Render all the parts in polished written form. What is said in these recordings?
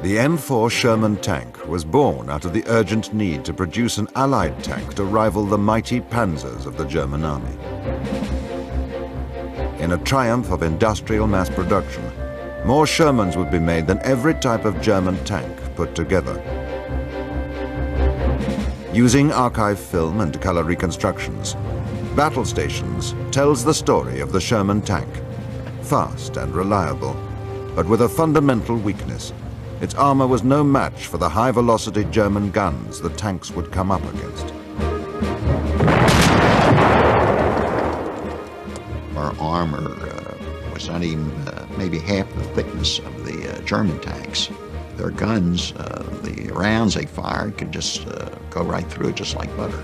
The M4 Sherman tank was born out of the urgent need to produce an Allied tank to rival the mighty Panzers of the German army. In a triumph of industrial mass production, more Shermans would be made than every type of German tank put together. Using archive film and color reconstructions, Battle Stations tells the story of the Sherman tank. Fast and reliable, but with a fundamental weakness. Its armor was no match for the high-velocity German guns the tanks would come up against. Our armor was not even maybe half the thickness of the German tanks. Their guns, the rounds they fired could just go right through it just like butter.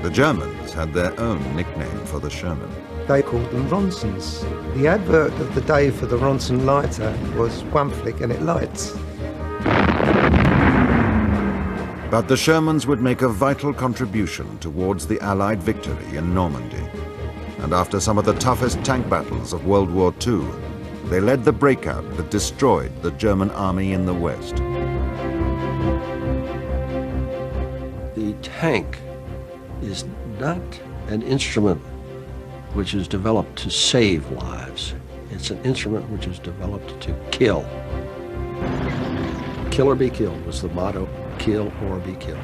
The Germans had their own nickname for the Sherman. They called them Ronsons. The advert of the day for the Ronson lighter was one flick and it lights. But the Shermans would make a vital contribution towards the Allied victory in Normandy. And after some of the toughest tank battles of World War II, they led the breakout that destroyed the German army in the West. The tank is not an instrument which is developed to save lives. It's an instrument which is developed to kill. Kill or be killed was the motto. Kill or be killed.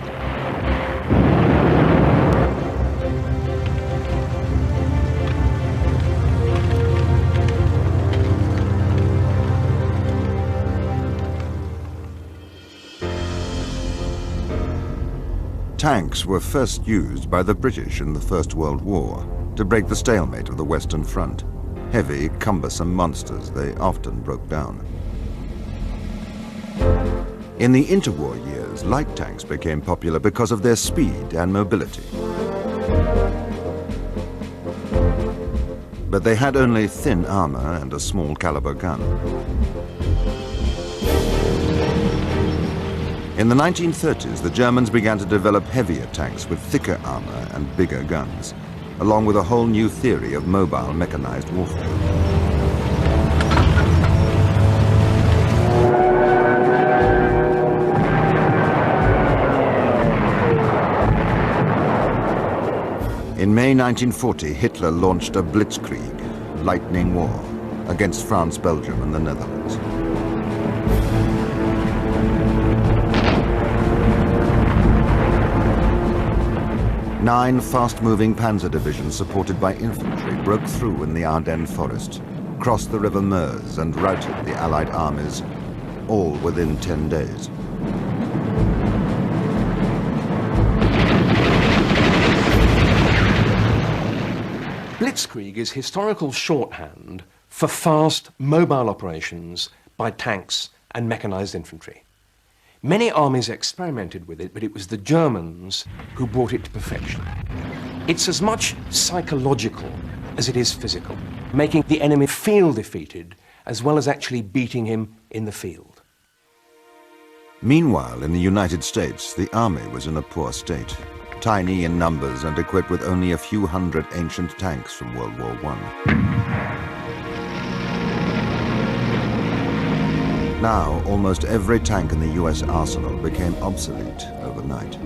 Tanks were first used by the British in the First World War to break the stalemate of the Western Front. Heavy, cumbersome monsters, they often broke down. In the interwar years, light tanks became popular because of their speed and mobility. But they had only thin armor and a small caliber gun. In the 1930s, the Germans began to develop heavier tanks with thicker armor and bigger guns, along with a whole new theory of mobile mechanized warfare. In May 1940, Hitler launched a blitzkrieg, lightning war, against France, Belgium, and the Netherlands. Nine fast-moving panzer divisions supported by infantry broke through in the Ardennes forest, crossed the River Meuse and routed the Allied armies, all within 10 days. Blitzkrieg is historical shorthand for fast, mobile operations by tanks and mechanized infantry. Many armies experimented with it, but it was the Germans who brought it to perfection. It's as much psychological as it is physical, making the enemy feel defeated as well as actually beating him in the field. Meanwhile, in the United States, the army was in a poor state, tiny in numbers and equipped with only a few hundred ancient tanks from World War I. Now, almost every tank in the US arsenal became obsolete overnight.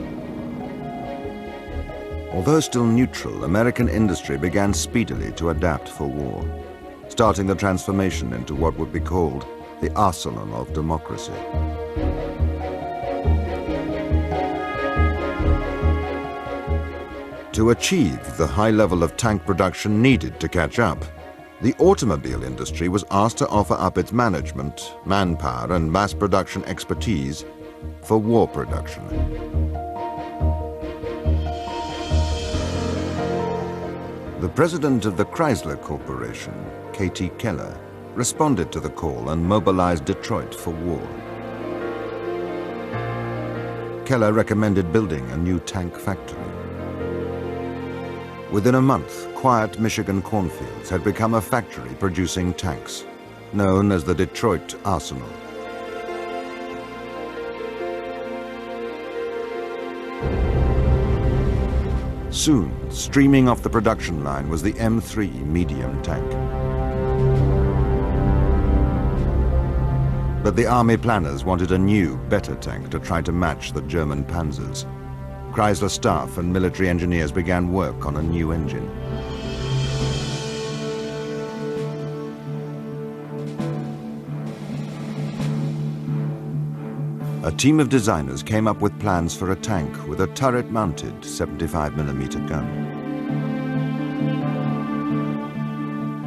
Although still neutral, American industry began speedily to adapt for war, starting the transformation into what would be called the arsenal of democracy. To achieve the high level of tank production needed to catch up, the automobile industry was asked to offer up its management, manpower, and mass production expertise for war production. The president of the Chrysler Corporation, K.T. Keller, responded to the call and mobilized Detroit for war. Keller recommended building a new tank factory. Within a month, quiet Michigan cornfields had become a factory producing tanks, known as the Detroit Arsenal. Soon, streaming off the production line was the M3 medium tank. But the army planners wanted a new, better tank to try to match the German Panzers. Chrysler staff and military engineers began work on a new engine. A team of designers came up with plans for a tank with a turret-mounted 75mm gun.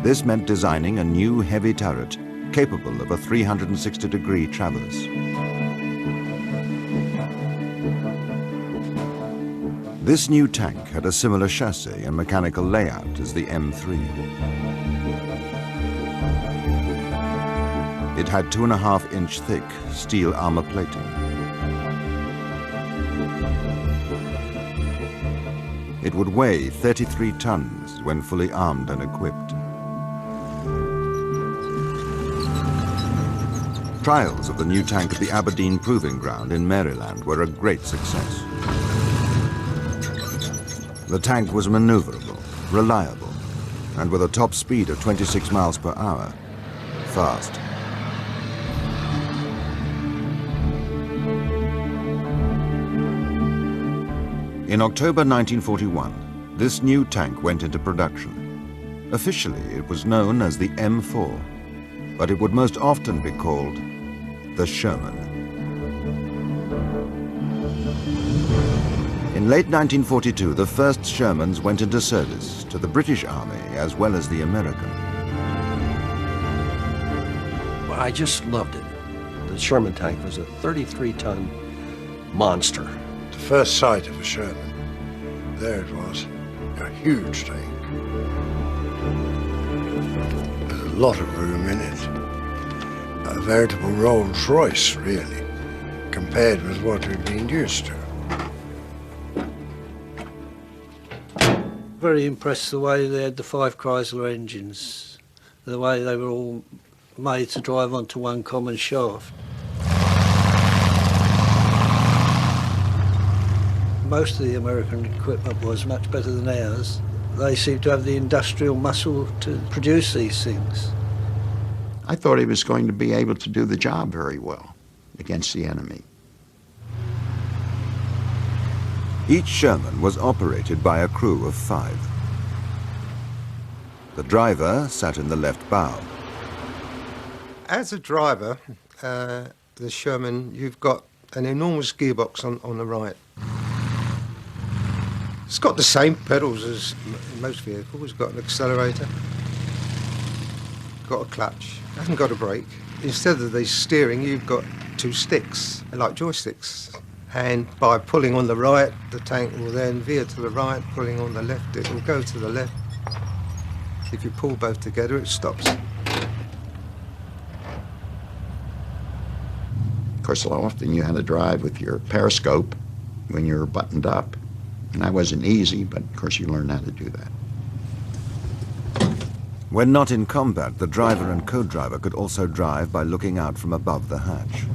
This meant designing a new heavy turret capable of a 360-degree traverse. This new tank had a similar chassis and mechanical layout as the M3. It had 2.5-inch thick steel armor plating. It would weigh 33 tons when fully armed and equipped. Trials of the new tank at the Aberdeen Proving Ground in Maryland were a great success. The tank was maneuverable, reliable, and with a top speed of 26 miles per hour, fast. In October 1941, this new tank went into production. Officially, it was known as the M4, but it would most often be called the Sherman. In late 1942, the first Shermans went into service to the British Army as well as the American. Well, I just loved it. The Sherman tank was a 33-ton monster. The first sight of a Sherman, there it was, a huge tank. There's a lot of room in it. A veritable Rolls Royce, really, compared with what we've been used to. Very impressed the way they had the 5 Chrysler engines, the way they were all made to drive onto one common shaft. Most of the American equipment was much better than ours. They seemed to have the industrial muscle to produce these things. I thought he was going to be able to do the job very well against the enemy. Each Sherman was operated by a crew of 5. The driver sat in the left bow. As a driver, the Sherman, you've got an enormous gearbox on the right. It's got the same pedals as most vehicles. It's got an accelerator, got a clutch, hasn't got a brake. Instead of the steering, you've got 2 sticks, like joysticks. And by pulling on the right, the tank will then veer to the right. Pulling on the left, it will go to the left. If you pull both together, it stops. Of course, often you had to drive with your periscope when you were buttoned up. And that wasn't easy, but of course you learn how to do that. When not in combat, the driver and co-driver could also drive by looking out from above the hatch.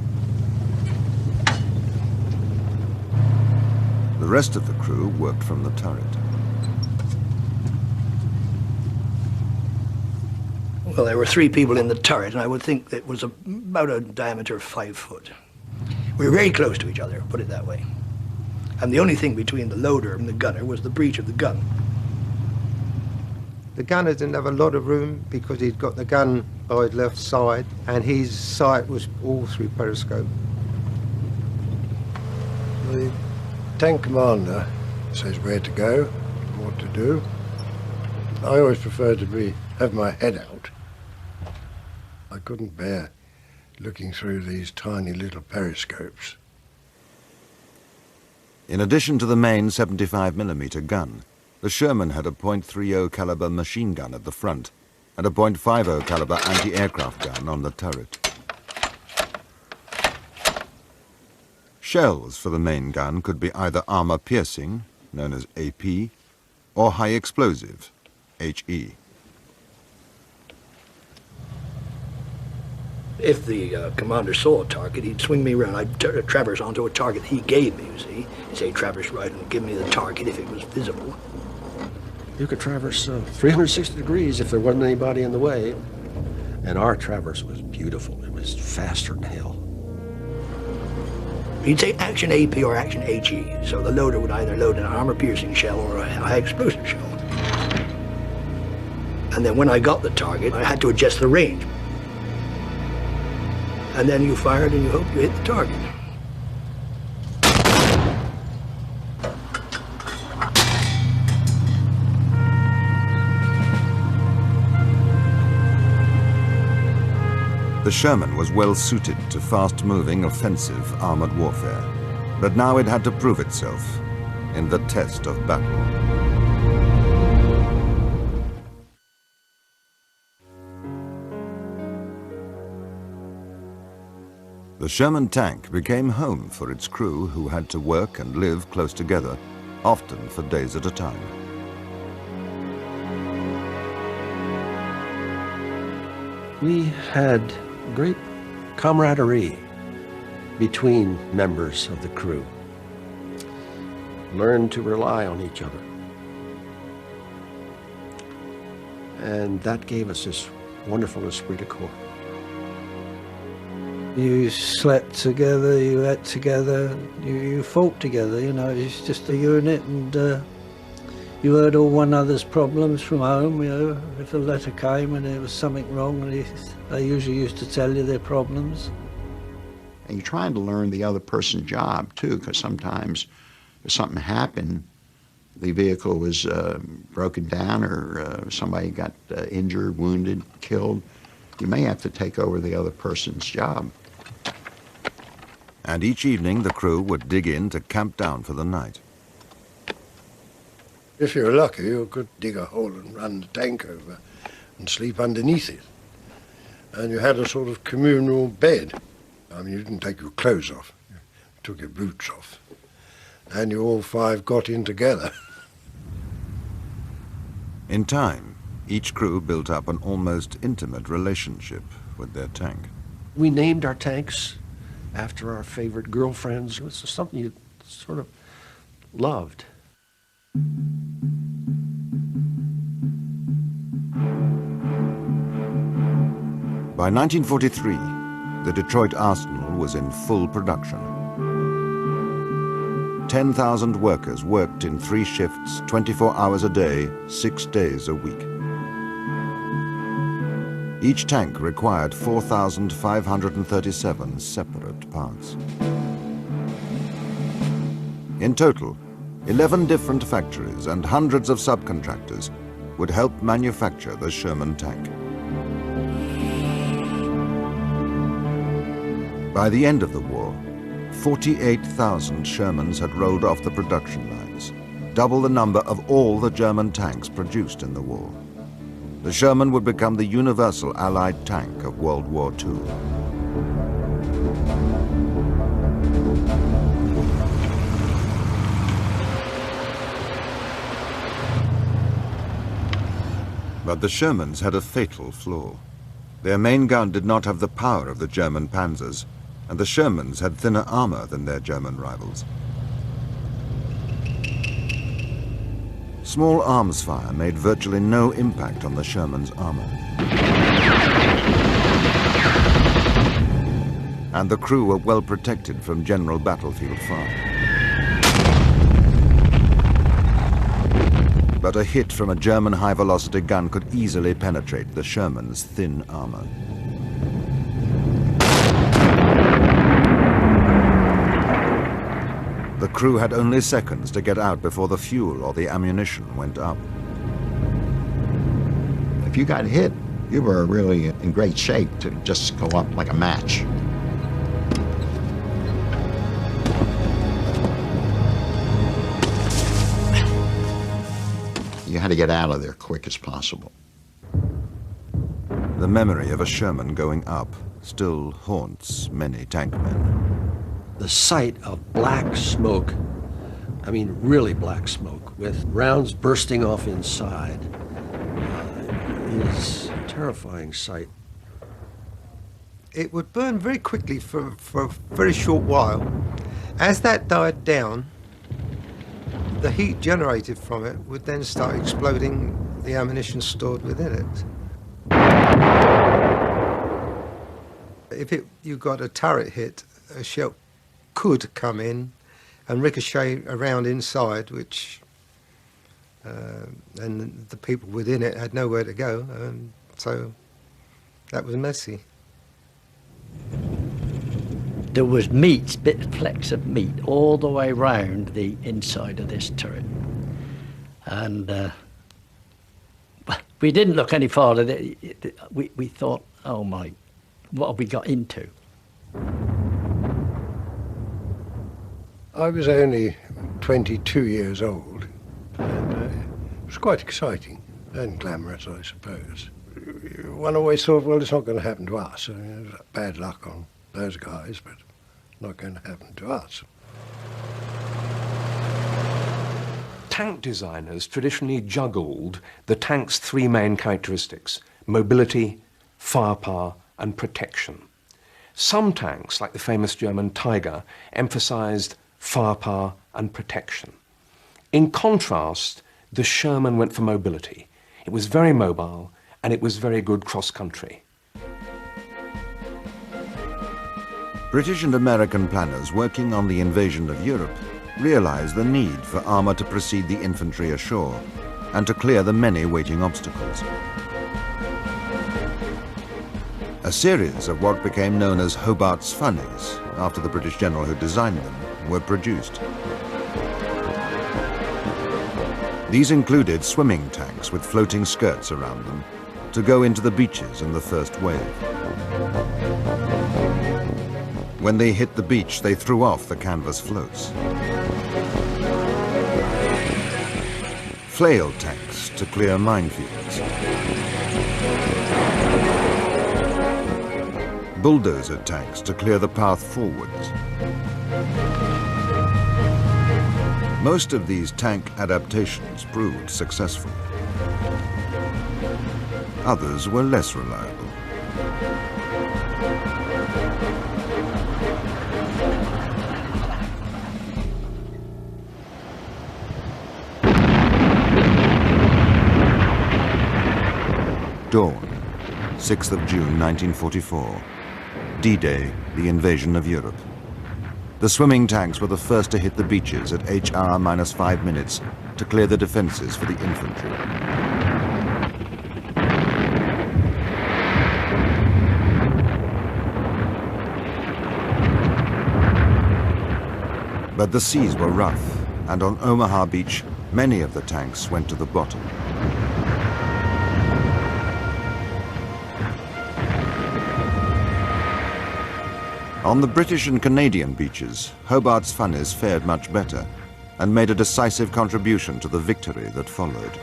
The rest of the crew worked from the turret. Well, there were 3 people in the turret, and I would think it was about a diameter of 5 foot. We were very close to each other, put it that way. And the only thing between the loader and the gunner was the breech of the gun. The gunner didn't have a lot of room because he'd got the gun by his left side, and his sight was all through periscope. The tank commander says where to go, what to do. I always prefer to have my head out. I couldn't bear looking through these tiny little periscopes. In addition to the main 75mm gun, the Sherman had a .30 caliber machine gun at the front and a .50 caliber anti-aircraft gun on the turret. Shells for the main gun could be either armor-piercing, known as AP, or high-explosive, HE. If the commander saw a target, he'd swing me around. I'd traverse onto a target he gave me, you see. He'd say, traverse right and give me the target if it was visible. You could traverse 360 degrees if there wasn't anybody in the way. And our Traverse was beautiful. It was faster than hell. You'd say action AP or action HE, so the loader would either load an armor-piercing shell or a high-explosive shell. And then when I got the target, I had to adjust the range. And then you fired and you hoped you hit the target. The Sherman was well suited to fast-moving, offensive armored warfare, but now it had to prove itself in the test of battle. The Sherman tank became home for its crew, who had to work and live close together, often for days at a time. We had great camaraderie between members of the crew. Learned to rely on each other. And that gave us this wonderful esprit de corps. You slept together, you ate together, you fought together, you know, it's just a unit, and you heard all one another's problems from home, you know. If a letter came and there was something wrong, they usually used to tell you their problems. And you're trying to learn the other person's job too, because sometimes if something happened, the vehicle was broken down, or somebody got injured, wounded, killed, you may have to take over the other person's job. And each evening the crew would dig in to camp down for the night. If you were lucky, you could dig a hole and run the tank over and sleep underneath it. And you had a sort of communal bed. I mean, you didn't take your clothes off, you took your boots off. And you all five got in together. In time, each crew built up an almost intimate relationship with their tank. We named our tanks after our favorite girlfriends. It was something you sort of loved. By 1943, the Detroit Arsenal was in full production. 10,000 workers worked in 3 shifts, 24 hours a day, 6 days a week. Each tank required 4,537 separate parts. In total, 11 different factories and hundreds of subcontractors would help manufacture the Sherman tank. By the end of the war, 48,000 Shermans had rolled off the production lines, double the number of all the German tanks produced in the war. The Sherman would become the universal Allied tank of World War II. But the Shermans had a fatal flaw. Their main gun did not have the power of the German Panzers, and the Shermans had thinner armor than their German rivals. Small arms fire made virtually no impact on the Sherman's armor. And the crew were well protected from general battlefield fire. But a hit from a German high-velocity gun could easily penetrate the Sherman's thin armor. The crew had only seconds to get out before the fuel or the ammunition went up. If you got hit, you were really in great shape to just go up like a match. You had to get out of there quick as possible. The memory of a Sherman going up still haunts many tank men. The sight of black smoke, I mean really black smoke, with rounds bursting off inside, is a terrifying sight. It would burn very quickly for a very short while. As that died down, the heat generated from it would then start exploding the ammunition stored within it. if you got a turret hit, a shell could come in and ricochet around inside, which and the people within it had nowhere to go, so that was messy. There was meat, flecks of meat, all the way round the inside of this turret. And we didn't look any farther. We thought, oh my, what have we got into? I was only 22 years old, and it was quite exciting and glamorous, I suppose. One always thought, well, it's not going to happen to us. I mean, it was bad luck on those guys, but not going to happen to us. Tank designers traditionally juggled the tank's three main characteristics: mobility, firepower, and protection. Some tanks, like the famous German Tiger, emphasized firepower and protection. In contrast, the Sherman went for mobility. It was very mobile, and it was very good cross-country. British and American planners working on the invasion of Europe realized the need for armor to precede the infantry ashore and to clear the many waiting obstacles. A series of what became known as Hobart's funnies, after the British general who designed them, were produced. These included swimming tanks with floating skirts around them to go into the beaches in the first wave. When they hit the beach, they threw off the canvas floats. Flail tanks to clear minefields. Bulldozer tanks to clear the path forwards. Most of these tank adaptations proved successful. Others were less reliable. Dawn, 6th of June 1944. D-Day, the invasion of Europe. The swimming tanks were the first to hit the beaches at HR -5 minutes to clear the defenses for the infantry. But the seas were rough, and on Omaha Beach, many of the tanks went to the bottom. On the British and Canadian beaches, Hobart's funnies fared much better and made a decisive contribution to the victory that followed.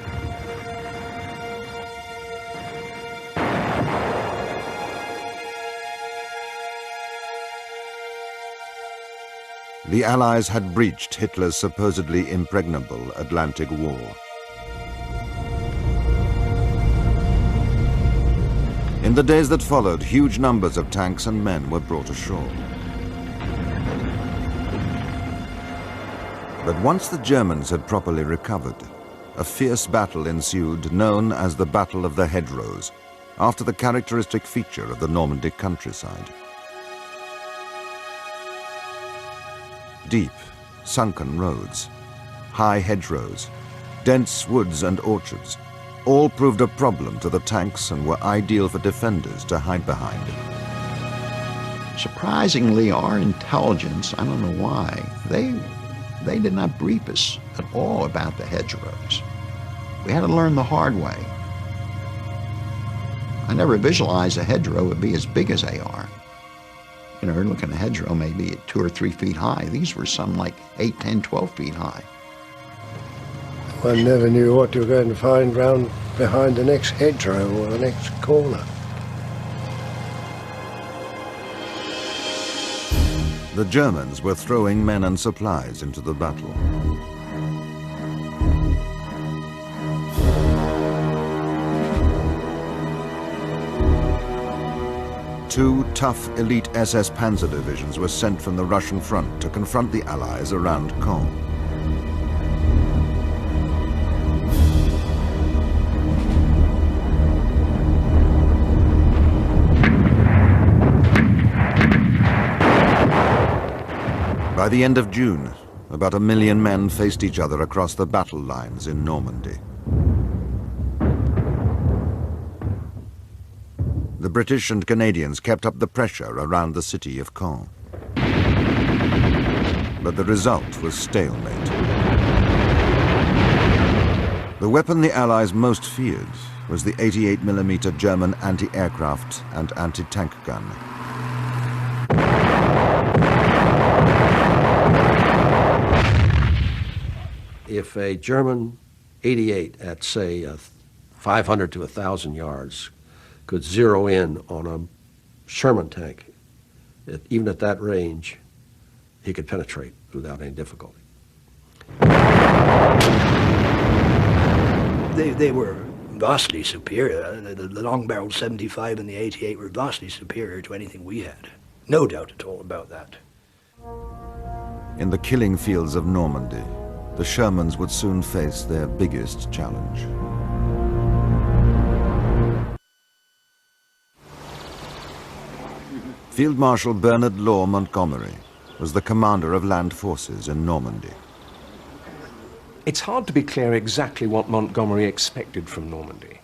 The Allies had breached Hitler's supposedly impregnable Atlantic Wall. In the days that followed, huge numbers of tanks and men were brought ashore. But once the Germans had properly recovered, a fierce battle ensued known as the Battle of the Hedgerows, after the characteristic feature of the Normandy countryside. Deep, sunken roads, high hedgerows, dense woods and orchards, all proved a problem to the tanks and were ideal for defenders to hide behind. Surprisingly, our intelligence, I don't know why, they did not brief us at all about the hedgerows. We had to learn the hard way. I never visualized a hedgerow would be as big as they are. You know, you're looking at a hedgerow maybe at 2 or 3 feet high. These were some like 8, 10, 12 feet high. One never knew what you were going to find round behind the next hedgerow or the next corner. The Germans were throwing men and supplies into the battle. Two tough elite SS Panzer divisions were sent from the Russian front to confront the Allies around Caen. By the end of June, about 1 million men faced each other across the battle lines in Normandy. The British and Canadians kept up the pressure around the city of Caen. But the result was stalemate. The weapon the Allies most feared was the 88mm German anti-aircraft and anti-tank gun. If a German 88 at, say, 500 to 1,000 yards could zero in on a Sherman tank, even at that range, he could penetrate without any difficulty. They were vastly superior. The long-barreled 75 and the 88 were vastly superior to anything we had. No doubt at all about that. In the killing fields of Normandy, the Shermans would soon face their biggest challenge. Field Marshal Bernard Law Montgomery was the commander of land forces in Normandy. It's hard to be clear exactly what Montgomery expected from Normandy,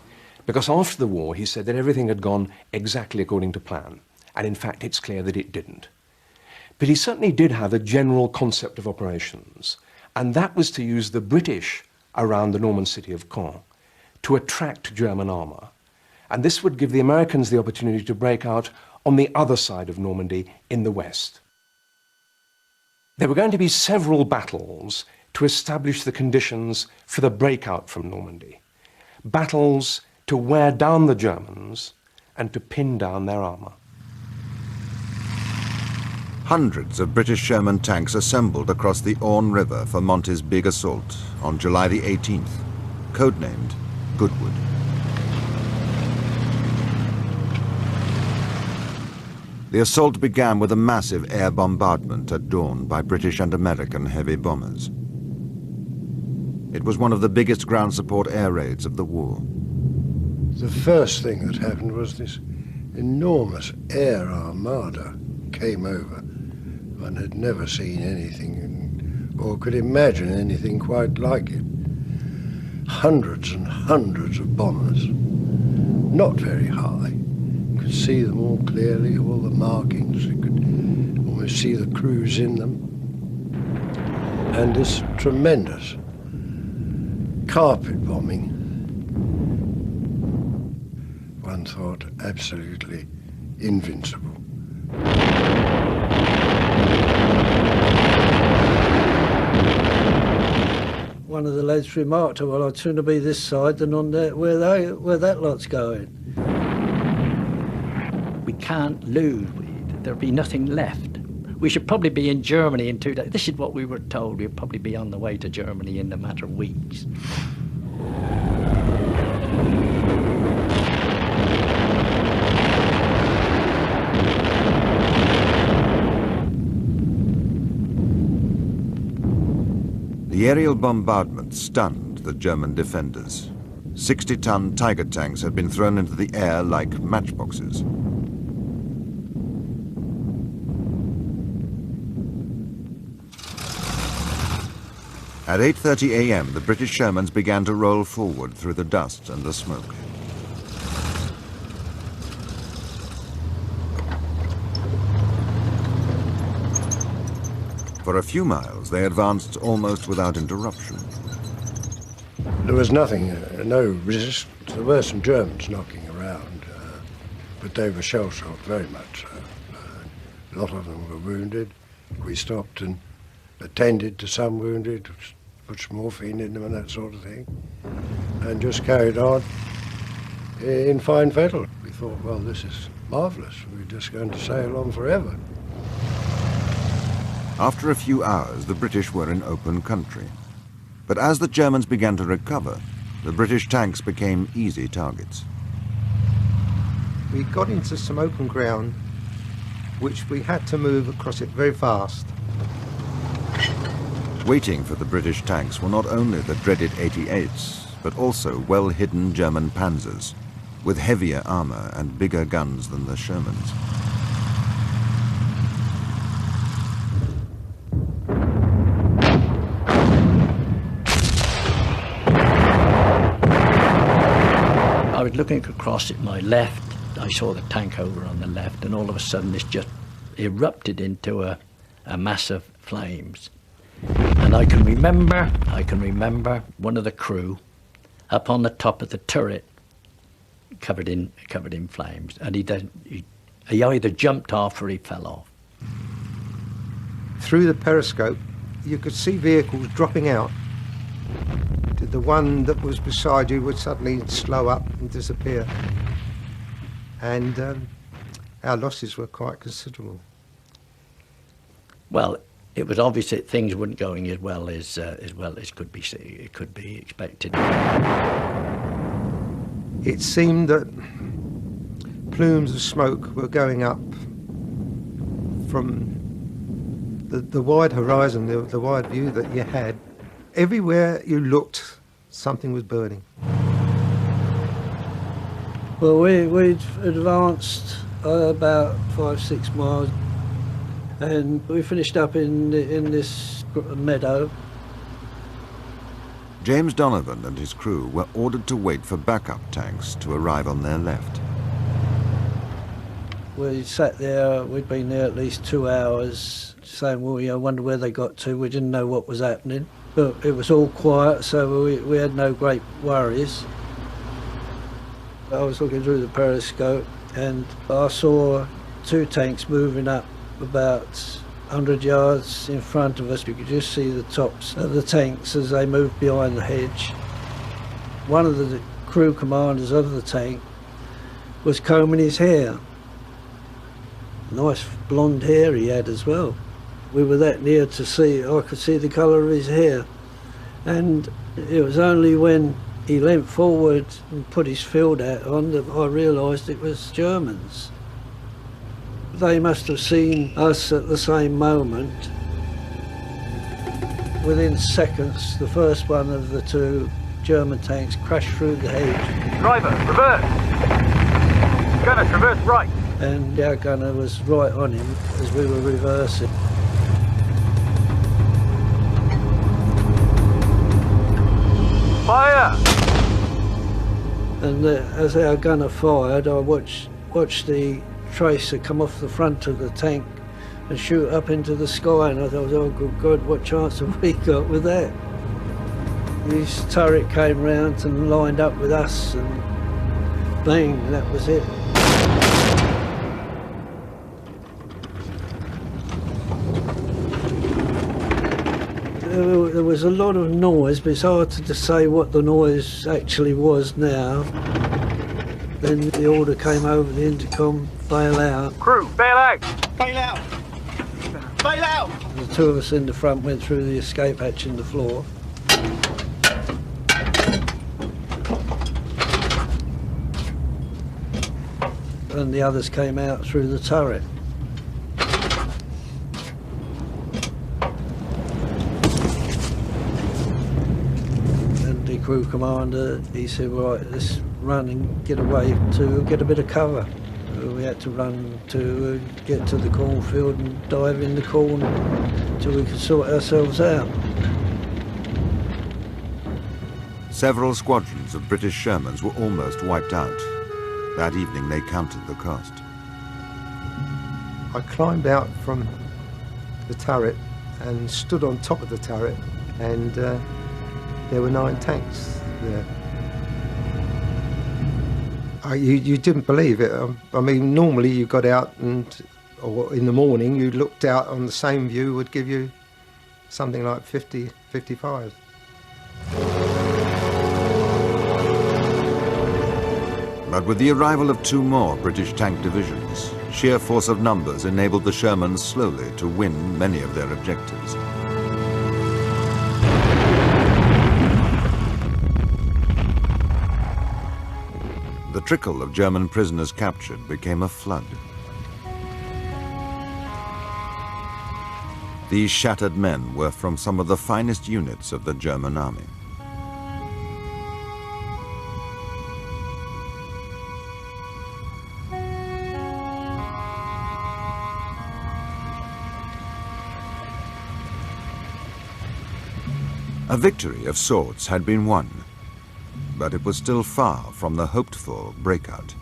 because after the war he said that everything had gone exactly according to plan, and in fact it's clear that it didn't. But he certainly did have a general concept of operations, and that was to use the British around the Norman city of Caen to attract German armour. And this would give the Americans the opportunity to break out on the other side of Normandy in the west. There were going to be several battles to establish the conditions for the breakout from Normandy. Battles to wear down the Germans and to pin down their armour. Hundreds of British Sherman tanks assembled across the Orne River for Monty's big assault on July the 18th, codenamed Goodwood. The assault began with a massive air bombardment at dawn by British and American heavy bombers. It was one of the biggest ground support air raids of the war. The first thing that happened was this enormous air armada came over. One had never seen anything or could imagine anything quite like it. Hundreds and hundreds of bombers, not very high. You could see them all clearly, all the markings. You could almost see the crews in them. And this tremendous carpet bombing, one thought absolutely invincible. One of the lads remarked, well, I'd sooner be this side than on there where that lot's going. We can't lose. There'll be nothing left. We should probably be in Germany in 2 days. This is what we were told. We'd probably be on the way to Germany in a matter of weeks. The aerial bombardment stunned the German defenders. 60-ton Tiger tanks had been thrown into the air like matchboxes. At 8:30 a.m., the British Shermans began to roll forward through the dust and the smoke. For a few miles, they advanced almost without interruption. There was nothing, no resistance. There were some Germans knocking around, but they were shell-shocked very much. A lot of them were wounded. We stopped and attended to some wounded, put some morphine in them and that sort of thing, and just carried on in fine fettle. We thought, well, this is marvellous. We're just going to sail on forever. After a few hours, the British were in open country. But as the Germans began to recover, the British tanks became easy targets. We got into some open ground, which we had to move across it very fast. Waiting for the British tanks were not only the dreaded 88s, but also well-hidden German Panzers, with heavier armour and bigger guns than the Shermans. was looking across at my left. I saw the tank over on the left, and all of a sudden this just erupted into a mass of flames. And I can remember one of the crew up on the top of the turret, covered in flames, and he either jumped off or he fell off. Through the periscope, you could see vehicles dropping out. The one that was beside you would suddenly slow up and disappear. And our losses were quite considerable. Well, it was obvious that things weren't going as well as could be expected. It seemed that plumes of smoke were going up from the wide horizon, the wide view that you had. Everywhere you looked, something was burning. Well, we'd advanced about 5-6 miles, and we finished up in this meadow. James Donovan and his crew were ordered to wait for backup tanks to arrive on their left. We sat there, we'd been there at least 2 hours, saying, well, I wonder where they got to. We didn't know what was happening, but it was all quiet, so we had no great worries. I was looking through the periscope, and I saw 2 tanks moving up about 100 yards in front of us. You could just see the tops of the tanks as they moved behind the hedge. One of the crew commanders of the tank was combing his hair. Nice blonde hair he had as well. We were that near to see, I could see the colour of his hair. And it was only when he leant forward and put his field hat on that I realised it was Germans. They must have seen us at the same moment. Within seconds, the first one of the 2 German tanks crashed through the hedge. Driver, reverse! Gunner, reverse right! And our gunner was right on him as we were reversing. Fire! And as our gunner fired, I watched the tracer come off the front of the tank and shoot up into the sky, and I thought, oh good God, what chance have we got with that? His turret came round and lined up with us, and bang, that was it. There was a lot of noise, but it's hard to say what the noise actually was now. Then the order came over the intercom, bail out. Crew, bail out! Bail out! Bail out! The 2 of us in the front went through the escape hatch in the floor. And the others came out through the turret. Crew commander, he said, right, let's run and get away to get a bit of cover. We had to run to get to the cornfield and dive in the corn until we could sort ourselves out. Several squadrons of British Shermans were almost wiped out. That evening they counted the cost. I climbed out from the turret and stood on top of the turret, and there were 9 tanks there. You didn't believe it. I mean, normally you got out or in the morning you looked out on the same view would give you something like 50, 55. But with the arrival of 2 more British tank divisions, sheer force of numbers enabled the Shermans slowly to win many of their objectives. The trickle of German prisoners captured became a flood. These shattered men were from some of the finest units of the German army. A victory of sorts had been won. but it was still far from the hoped-for breakout.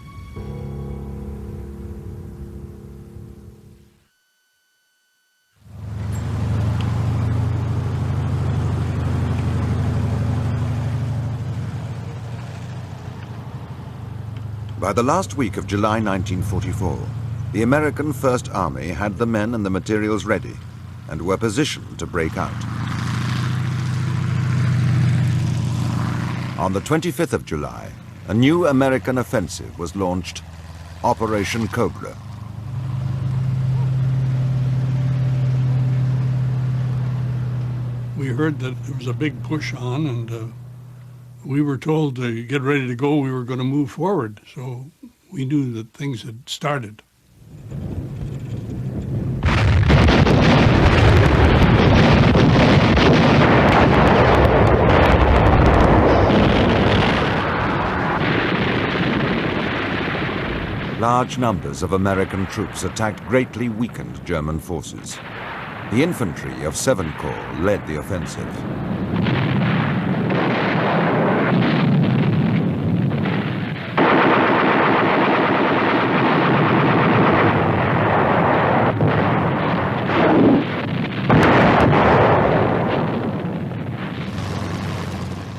By the last week of July 1944, the American First Army had the men and the materials ready and were positioned to break out. On the 25th of July, a new American offensive was launched, Operation Cobra. We heard that there was a big push on, and we were told to get ready to go. We were going to move forward, so we knew that things had started. Large numbers of American troops attacked greatly weakened German forces. The infantry of 7 Corps led the offensive.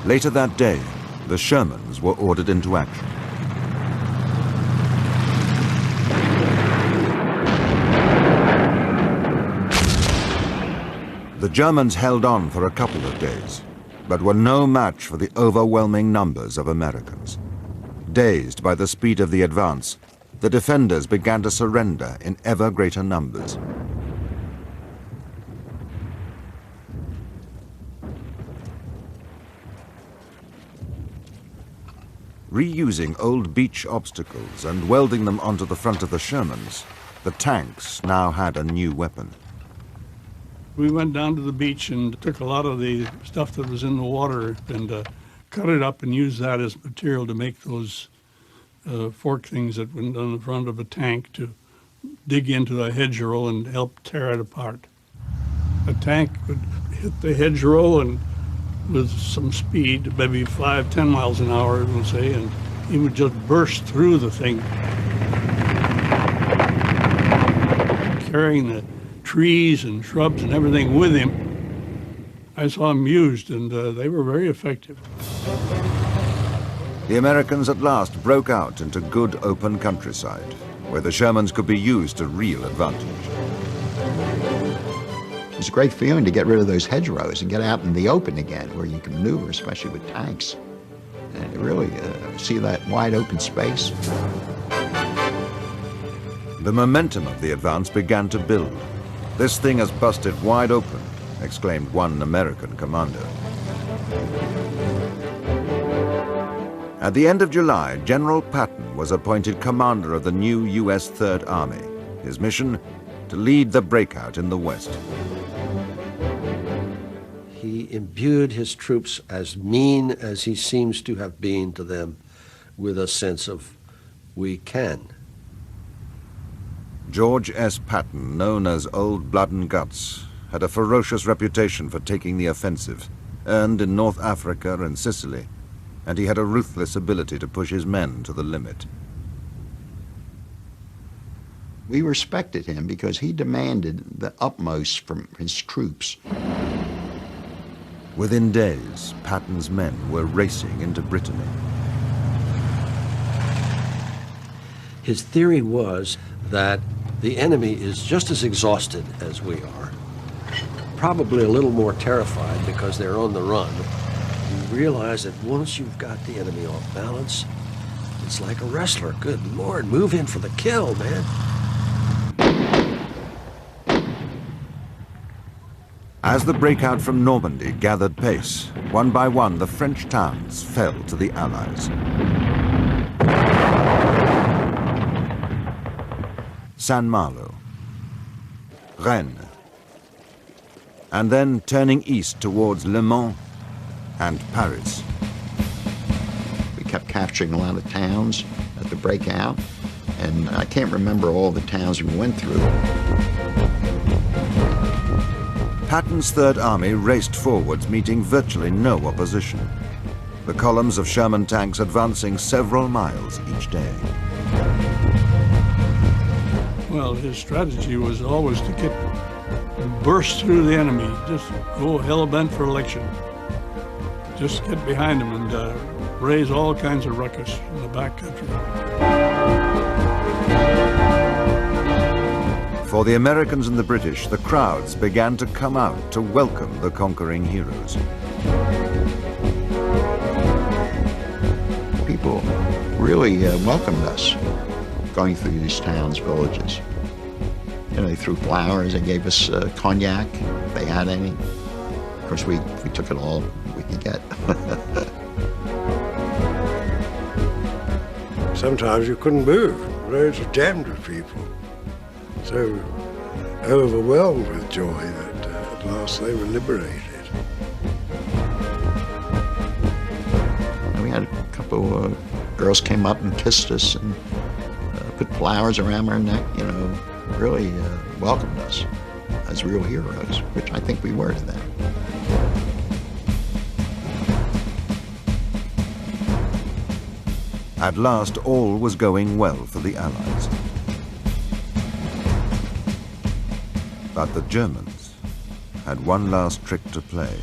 Later that day, the Shermans were ordered into action. The Germans held on for a couple of days, but were no match for the overwhelming numbers of Americans. Dazed by the speed of the advance, the defenders began to surrender in ever greater numbers. Reusing old beach obstacles and welding them onto the front of the Shermans, the tanks now had a new weapon. We went down to the beach and took a lot of the stuff that was in the water and cut it up and used that as material to make those fork things that went on the front of a tank to dig into a hedgerow and help tear it apart. A tank would hit the hedgerow and with some speed, maybe 5-10 miles an hour, we'll say, and he would just burst through the thing, carrying the trees and shrubs and everything with him. I saw them used, and they were very effective. The Americans at last broke out into good open countryside, where the Shermans could be used to real advantage. It's a great feeling to get rid of those hedgerows and get out in the open again, where you can maneuver, especially with tanks, and really see that wide open space. The momentum of the advance began to build. "This thing has busted wide open," exclaimed one American commander. At the end of July, General Patton was appointed commander of the new U.S. Third Army. His mission, to lead the breakout in the West. He imbued his troops, as mean as he seems to have been to them, with a sense of, we can. George S. Patton, known as Old Blood and Guts, had a ferocious reputation for taking the offensive, earned in North Africa and Sicily, and he had a ruthless ability to push his men to the limit. We respected him because he demanded the utmost from his troops. Within days, Patton's men were racing into Brittany. His theory was that the enemy is just as exhausted as we are, probably a little more terrified because they're on the run. You realize that once you've got the enemy off balance, it's like a wrestler. Good Lord, move in for the kill, man. As the breakout from Normandy gathered pace, one by one the French towns fell to the Allies. Saint-Malo, Rennes, and then turning east towards Le Mans and Paris. We kept capturing a lot of towns at the breakout, and I can't remember all the towns we went through. Patton's Third Army raced forwards, meeting virtually no opposition. the columns of Sherman tanks advancing several miles each day. Well, his strategy was always to burst through the enemy, just go hell-bent for election. Just get behind them and raise all kinds of ruckus in the back country. For the Americans and the British, the crowds began to come out to welcome the conquering heroes. People really welcomed us going through these towns, villages. You know, they threw flowers, they gave us cognac, if they had any. Of course, we took it all we could get. Sometimes you couldn't move. Roads were jammed with people. So overwhelmed with joy that at last they were liberated. And we had a couple of girls came up and kissed us and put flowers around our neck, you know, really welcomed us as real heroes, which I think we were to them. At last, all was going well for the Allies. But the Germans had one last trick to play.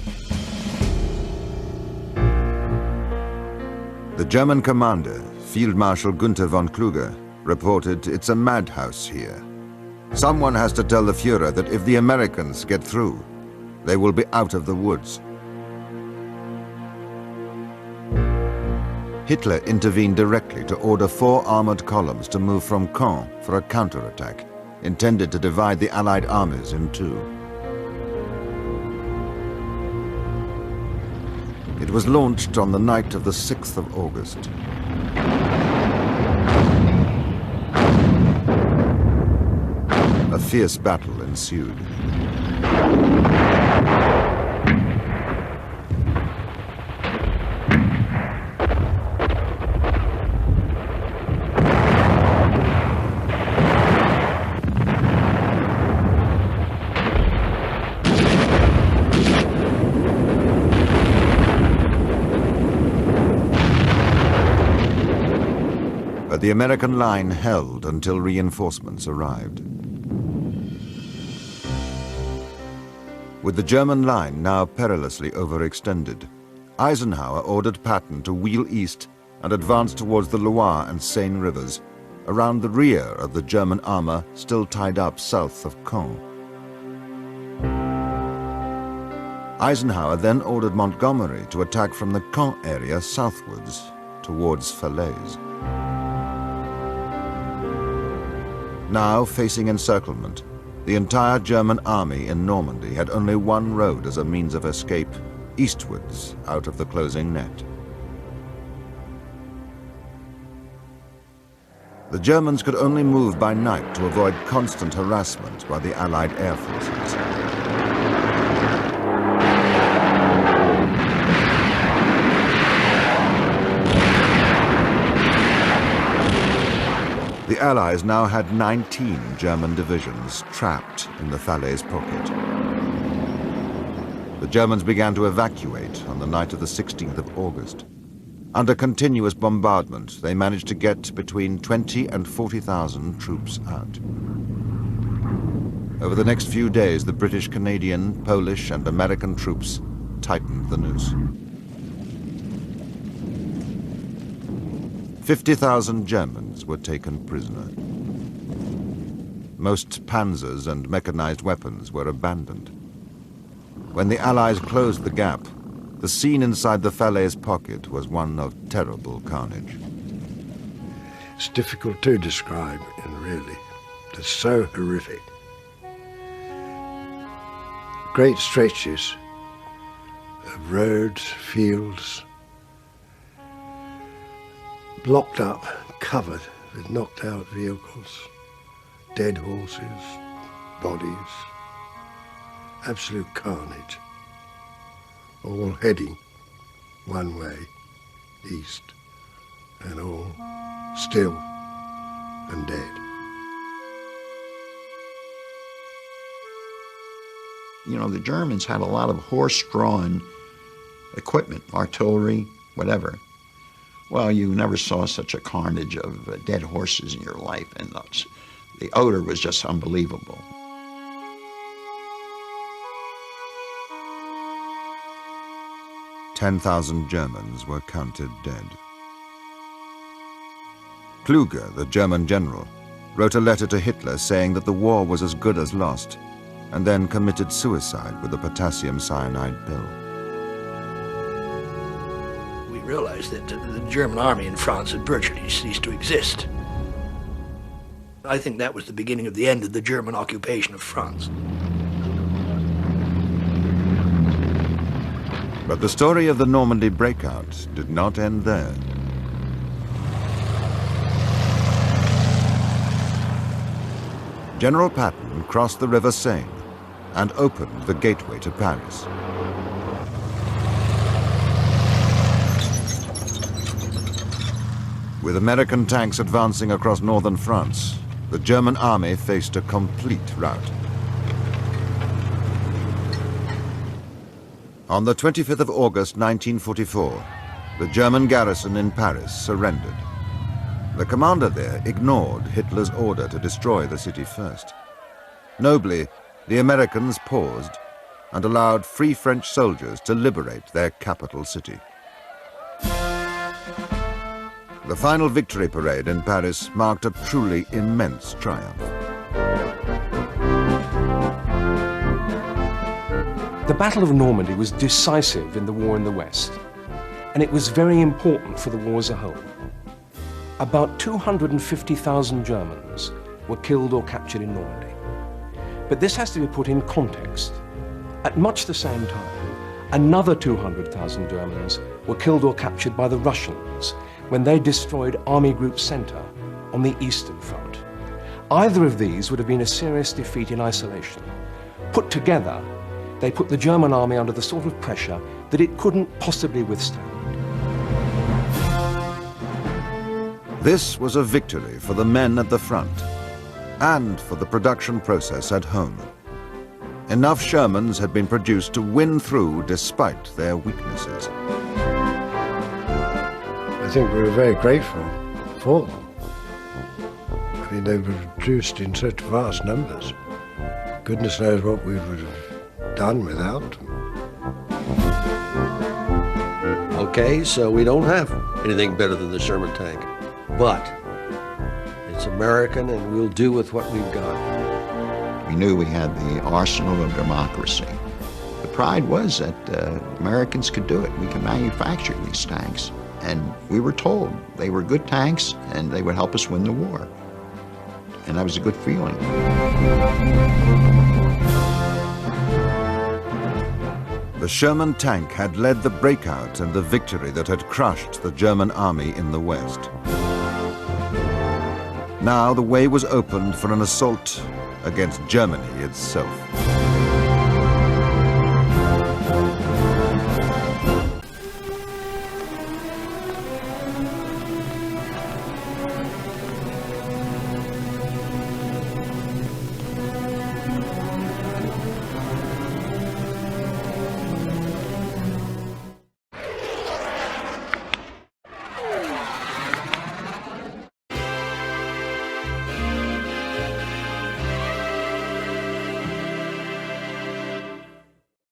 The German commander, Field Marshal Gunther von Kluge, reported, "It's a madhouse here. Someone has to tell the Führer that if the Americans get through, they will be out of the woods." Hitler intervened directly to order 4 armored columns to move from Caen for a counterattack, intended to divide the Allied armies in two. It was launched on the night of the 6th of August. A fierce battle ensued. But the American line held until reinforcements arrived. With the German line now perilously overextended, Eisenhower ordered Patton to wheel east and advance towards the Loire and Seine rivers, around the rear of the German armor still tied up south of Caen. Eisenhower then ordered Montgomery to attack from the Caen area southwards towards Falaise. Now facing encirclement, the entire German army in Normandy had only one road as a means of escape, eastwards out of the closing net. The Germans could only move by night to avoid constant harassment by the Allied air forces. The Allies now had 19 German divisions trapped in the Falaise pocket. The Germans began to evacuate on the night of the 16th of August. Under continuous bombardment, they managed to get between 20 and 40,000 troops out. Over the next few days, the British, Canadian, Polish, and American troops tightened the noose. 50,000 Germans were taken prisoner. Most panzers and mechanized weapons were abandoned. When the Allies closed the gap, the scene inside the Falaise pocket was one of terrible carnage. It's difficult to describe, and really, it's so horrific. Great stretches of roads, fields, blocked up, covered with knocked out vehicles, dead horses, bodies, absolute carnage, all heading one way, east, and all still and dead. You know, the Germans had a lot of horse-drawn equipment, artillery, whatever. Well, you never saw such a carnage of dead horses in your life, and the odor was just unbelievable. "10,000 Germans were counted dead. Kluge, the German general, wrote a letter to Hitler saying that the war was as good as lost, and then committed suicide with a potassium cyanide pill. We realized that the German army in France had virtually ceased to exist. I think that was the beginning of the end of the German occupation of France. But the story of the Normandy breakout did not end there. General Patton crossed the River Seine and opened the gateway to Paris. With American tanks advancing across northern France, the German army faced a complete rout. On the 25th of August 1944, the German garrison in Paris surrendered. The commander there ignored Hitler's order to destroy the city first. Nobly, the Americans paused and allowed free French soldiers to liberate their capital city. The final victory parade in Paris marked a truly immense triumph. The Battle of Normandy was decisive in the war in the West, and it was very important for the war as a whole. About 250,000 Germans were killed or captured in Normandy. But this has to be put in context. At much the same time, another 200,000 Germans were killed or captured by the Russians when they destroyed Army Group Center on the Eastern Front. Either of these would have been a serious defeat in isolation. Put together, they put the German army under the sort of pressure that it couldn't possibly withstand. This was a victory for the men at the front and for the production process at home. Enough Shermans had been produced to win through despite their weaknesses. I think we were very grateful for them. I mean, they were produced in such vast numbers. Goodness knows what we would have done without them. Okay, so we don't have anything better than the Sherman tank, but it's American and we'll do with what we've got. We knew we had the arsenal of democracy. The pride was that Americans could do it. We could manufacture these tanks. And we were told they were good tanks and they would help us win the war. And that was a good feeling. The Sherman tank had led the breakout and the victory that had crushed the German army in the West. Now the way was opened for an assault against Germany itself.